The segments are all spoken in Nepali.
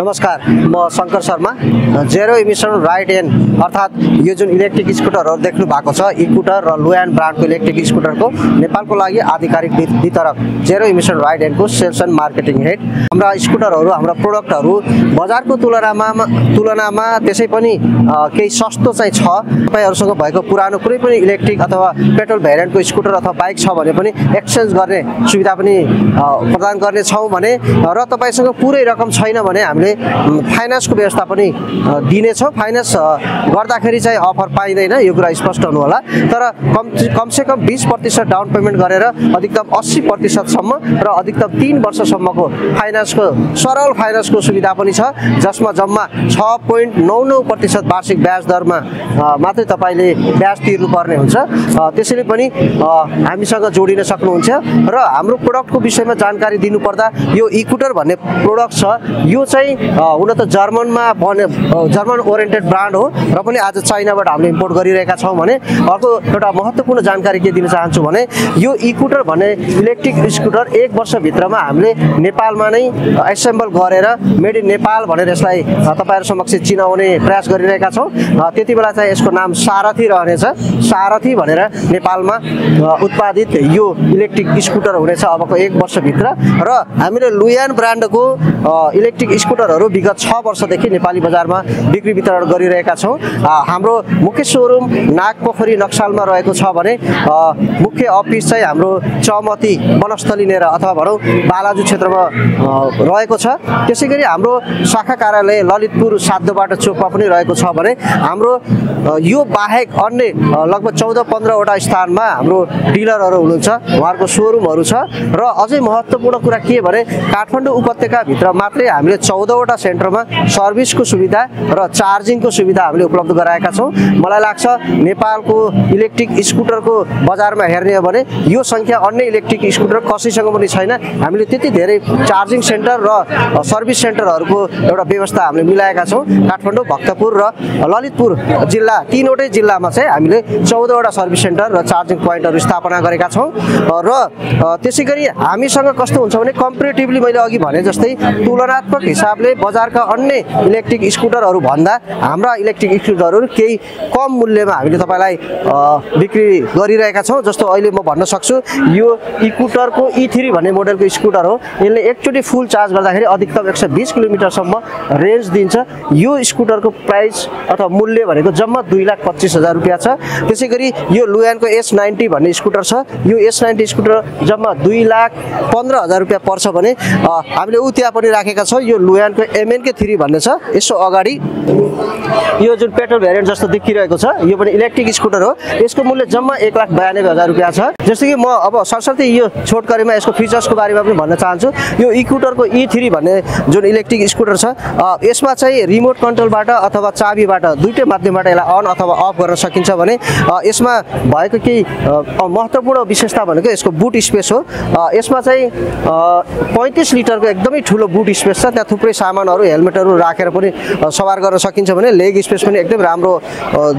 नमस्कार, म Shankar Sharma. Zero emission right and अर्थात् यो जुन इलेक्ट्रिक स्कुटरहरू देख्नु भएको छ, इकुटर र लुयान ब्रान्डको इलेक्ट्रिक स्कुटरको नेपालको लागि आधिकारिक वितरक जेरो इमिसन राइट एन्डको सेल्स एन्ड मार्केटिङ हेड। हाम्रा स्कुटरहरू, हाम्रा प्रोडक्टहरू बजारको तुलनामा त्यसै पनि केही सस्तो चाहिँ छ। तपाईहरुसँग भएको पुरानो कुनै पनि इलेक्ट्रिक अथवा पेट्रोल भेरिएन्टको स्कुटर अथवा बाइक छ भने पनि एक्सचेन्ज गर्ने सुविधा पनि प्रदान गर्ने छौं भने, र तपाईसँग पुरै रकम छैन भने हामीले फाइनान्सको व्यवस्था पनि दिनेछौँ। फाइनान्स गर्दाखेरि चाहिँ अफर पाइँदैन, यो कुरा स्पष्ट हुनु होला। तर कमसेकम 20% डाउन पेमेन्ट गरेर अधिकतम 80% सम्म र अधिकतम 3 वर्षसम्मको सरल फाइनान्सको सुविधा पनि छ, जसमा जम्मा 6.99% वार्षिक ब्याज दरमा मात्रै तपाईले ब्याज तिर्नुपर्ने हुन्छ। त्यसैले पनि हामीसँग जोडिन सक्नुहुन्छ। र हाम्रो प्रोडक्टको विषयमा जानकारी दिनुपर्दा, यो इकुटर भन्ने प्रोडक्ट छ, यो चाहिँ हुन त जर्मन ओरिएन्टेड ब्रान्ड हो र पनि आज चाइनाबाट हामीले इम्पोर्ट गरिरहेका छौँ भने, अर्को एउटा महत्त्वपूर्ण जानकारी के दिन चाहन्छु भने, यो इकुटर भन्ने इलेक्ट्रिक स्कुटर 1 वर्षभित्रमा हामीले नेपालमा नै एसेम्बल गरेर मेड इन नेपाल भनेर यसलाई तपाईहरु समक्ष चिनाउने प्रयास गरिरहेका छौँ। त्यति बेला चाहिँ यसको नाम सारथी रहनेछ। सारथी भनेर नेपालमा उत्पादित यो इलेक्ट्रिक स्कुटर हुनेछ अबको 1 वर्षभित्र। र हामीले लुयान ब्रान्डको इलेक्ट्रिक स्कुटरहरू विगत 6 वर्षदेखि नेपाली बजारमा बिक्री वितरण गरिरहेका छौँ। हाम्रो मुख्य सोरुम नागपोखरी नक्सालमा रहेको छ भने मुख्य अफिस चाहिँ हाम्रो चमती वनस्थली नेर अथवा भनौँ बालाजु क्षेत्रमा रहेको छ। त्यसैगरी हाम्रो शाखा कार्यालय ललितपुर साध्योबाट चोकमा पनि रहेको छ भने, हाम्रो यो बाहेक अन्य लगभग 14-15 वटा स्थानमा हाम्रो डिलरहरू हुनुहुन्छ, उहाँहरूको सोरुमहरू छ। र अझै महत्त्वपूर्ण कुरा के भने, काठमाडौँ उपत्यकाभित्र मात्रै हामीले 14 वटा सेन्टरमा सर्भिसको सुविधा र चार्जिङको सुविधा हामीले उपलब्ध गराएका छौँ। मलाई लाग्छ नेपालको इलेक्ट्रिक स्कुटरको बजारमा हेर्ने हो भने यो सङ्ख्या अन्य इलेक्ट्रिक स्कुटर कसैसँग पनि छैन। हामीले त्यति धेरै चार्जिङ सेन्टर र सर्भिस सेन्टरहरूको एउटा व्यवस्था हामीले मिलाएका छौँ। काठमाडौँ, भक्तपुर र ललितपुर जिल्ला, 3 वटै जिल्लामा चाहिँ हामीले 14 वटा सर्भिस सेन्टर र चार्जिङ पोइन्टहरू स्थापना गरेका छौँ। र त्यसैगरी हामीसँग कस्तो हुन्छ भने, कम्पेरिटिभली मैले अघि भने जस्तै तुलनात्मक हिसाबले बजारका अन्य इलेक्ट्रिक स्कुटरहरू भन्दा हाम्रा इलेक्ट्रिक स्कुटरहरू केही कम मूल्यमा हामीले तपाईलाई बिक्री गरिरहेका छौँ। जस्तो अहिले म भन्न सक्छु, यो इकुटरको E3 भन्ने मोडलको स्कुटर हो। यसले एकचोटि फुल चार्ज गर्दाखेरि अधिकतम 120 किलोमिटरसम्म रेन्ज दिन्छ। यो स्कुटरको प्राइस अथवा मूल्य भनेको जम्मा 2,25,000 रुपियाँ छ। त्यसैगरी यो लुयानको S90 भन्ने स्कुटर छ। यो S90 स्कुटर जम्मा 2,15,000 रुपियाँ पर्छ भने हामीले त्यहाँ पनि राखेका छौँ। यो लुयानको MNK3 भन्ने छ। यसो अगाडि यो जुन पेट्रोल भेरिएन्ट जस्तो देखिरहेको छ, यो पनि इलेक्ट्रिक स्कुटर हो। यसको मूल्य जम्मा 1,92,000 रुपियाँ छ। जस्तो कि म अब सरसर्ती यो छोटकरीमा यसको फिचर्सको बारेमा पनि भन्न चाहन्छु। यो इकुटरको E3 भन्ने जुन इलेक्ट्रिक स्कुटर छ, यसमा चाहिँ रिमोट कन्ट्रोलबाट अथवा चाबीबाट दुईटै माध्यमबाट यसलाई अन अथवा अफ गर्न सकिन्छ भने, यसमा भएको केही महत्त्वपूर्ण विशेषता भनेको यसको बुट स्पेस हो। यसमा चाहिँ 35 लिटरको एकदमै ठुलो बुट स्पेस छ। त्यहाँ थुप्रै सामानहरू, हेलमेटहरू राखेर पनि सवार गर्न सकिन्छ भने, लेग स्पेस पनि एकदम राम्रो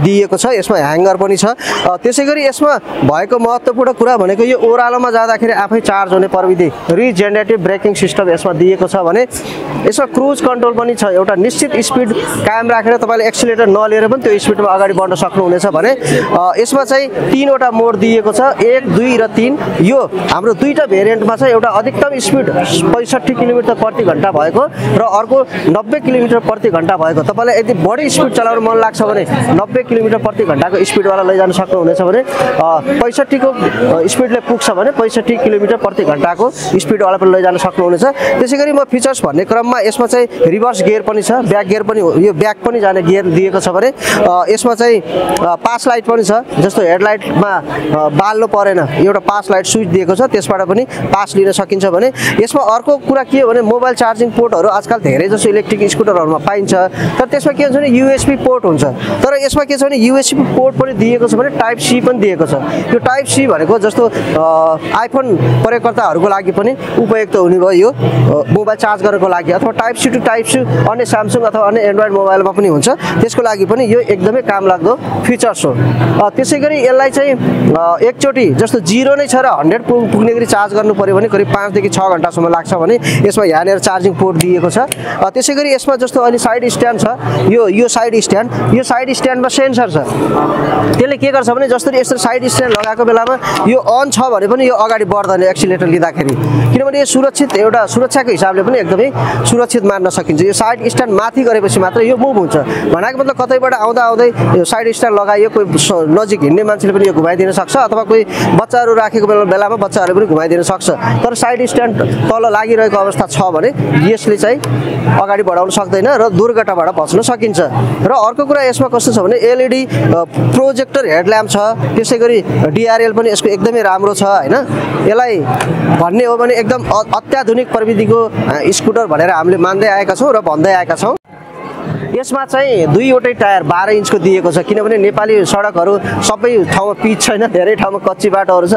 दिएको छ। यसमा ह्याङ्गर पनि छ। त्यसैगरी यसमा भएको महत्त्वपूर्ण कुरा भनेको यो ओह्रालोमा जाँदाखेरि आफै चार्ज हुने प्रविधि, रिजेनरेटिभ ब्रेकिङ सिस्टम यसमा दिएको छ भने, यसमा क्रुज कन्ट्रोल पनि छ। एउटा निश्चित स्पिड कायम राखेर तपाईँले एक्सिलेटर नलिएर पनि त्यो स्पिडमा अगाडि बढ्न सक्नुहुनेछ भने, यसमा चाहिँ 3 वटा मोड दिएको छ, 1, 2 र 3। यो हाम्रो दुईटा भेरिएन्टमा चाहिँ एउटा अधिकतम स्पिड 65 किलोमिटर प्रति घण्टा भएको र अर्को 90 किलोमिटर प्रति घण्टा भएको। तपाईँलाई यदि बढी स्पिड चलाउन मन लाग्छ भने 90 किलोमिटर प्रति घण्टाको स्पिडवाला लैजान सक्नुहुनेछ भने, 65 को स्पिडले पुग्छ भने 65 किलोमिटर प्रति घण्टाको स्पिडवाला पनि लैजान सक्नुहुनेछ। त्यसैगरी म फिचर्स भन्ने क्रममा यसमा चाहिँ रिभर्स गियर पनि छ, ब्याक गियर पनि, यो ब्याक पनि जाने गियर दिएको छ भने, यसमा चाहिँ पास लाइट पनि छ। जस्तो हेडलाइटमा बाल्नु परेन, एउटा पास लाइट स्विच दिएको छ, त्यसबाट पनि पास लिन सकिन्छ भने। यसमा अर्को कुरा के हो भने, मोबाइल चार्जिङ पोर्टहरू आजकल धेरै जसो इलेक्ट्रिक स्कुटरहरूमा पाइन्छ। तर त्यसमा के हुन्छ भने USB पोर्ट हुन्छ। तर यसमा के छ भने USB पोर्ट पनि दिएको छ भने टाइप C पनि दिएको छ। यो टाइप C भनेको जस्तो आइफोन प्रयोगकर्ताहरूको लागि पनि उपयुक्त हुने भयो यो मोबाइल चार्ज गर्नको लागि, अथवा type C to type C अन्य स्यामसङ अथवा अन्य एन्ड्रोइड मोबाइलमा पनि हुन्छ। त्यसको लागि पनि यो एकदमै काम लाग्दो फिचर्स हो। त्यसैगरी यसलाई चाहिँ एकचोटि जस्तो 0 नै छ र 100 पुग्ने गरी चार्ज गर्नु पर्यो भने करिब 5 देखि 6 घण्टासम्म लाग्छ भने, यसमा यहाँनिर चार्जिङ पोर्ट दिएको छ। त्यसै गरी यसमा जस्तो अहिले साइड स्ट्यान्ड छ यो साइड स्ट्यान्डमा सेन्सर छ त्यसले के गर्छ भने जसरी यसरी साइड स्ट्यान्ड लगाएको बेलामा यो अन छ भने पनि यो अगाडि बढ्दैन एक्सिलेटर लिँदाखेरि किनभने यो सुरक्षित एउटा सुरक्षाको हिसाबले पनि एकदमै सुरक्षित मान्न सकिन्छ यो साइड स्ट्यान्ड माथि गरेपछि मात्र यो मुभ हुन्छ भनेको मतलब कतैबाट आउँदै यो साइड स्ट्यान्ड लगाइयो कोही नजिक हिँड्ने मान्छेले पनि यो घुमाइदिन सक्छ अथवा कोही बच्चाहरू राखेको बेलामा बच्चाहरूले पनि घुमाइदिन सक्छ तर साइड स्ट्यान्ड तल लागिरहेको अवस्था छ भने यसले चाहिँ अगाडि बढाउन सक्दैन र दुर्घटनाबाट बच्न सकिन्छ र अर्को कुरा यसमा कस्तो छ भने एलइडी प्रोजेक्टर हेडल्याम्प छ त्यसै गरी डिआरएल पनि यसको एकदमै राम्रो छ हैन यसलाई भन्ने हो भने एकदम अत्याधुनिक प्रविधिको स्कुटर भनेर हामीले मान्दै आएका छौँ र भन्दै आएका छौँ यसमा चाहिँ दुईवटै टायर 12 इन्चको दिएको छ किनभने नेपाली सडकहरू सबै ठाउँमा पिच छैन धेरै ठाउँमा कच्ची बाटोहरू छ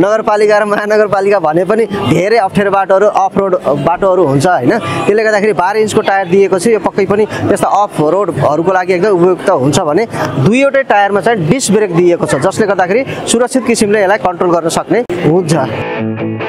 नगरपालिका र महानगरपालिका भने पनि धेरै अप्ठ्यारो बाटोहरू अफ रोड बाटोहरू हुन्छ हैन त्यसले गर्दाखेरि 12 इन्चको टायर दिएको छ यो पक्कै पनि त्यस्ता अफ रोडहरूको लागि एकदम उपयुक्त हुन्छ भने दुईवटै टायरमा चाहिँ डिस्क ब्रेक दिएको छ जसले गर्दाखेरि सुरक्षित किसिमले यसलाई कन्ट्रोल गर्न सक्ने हुन्छ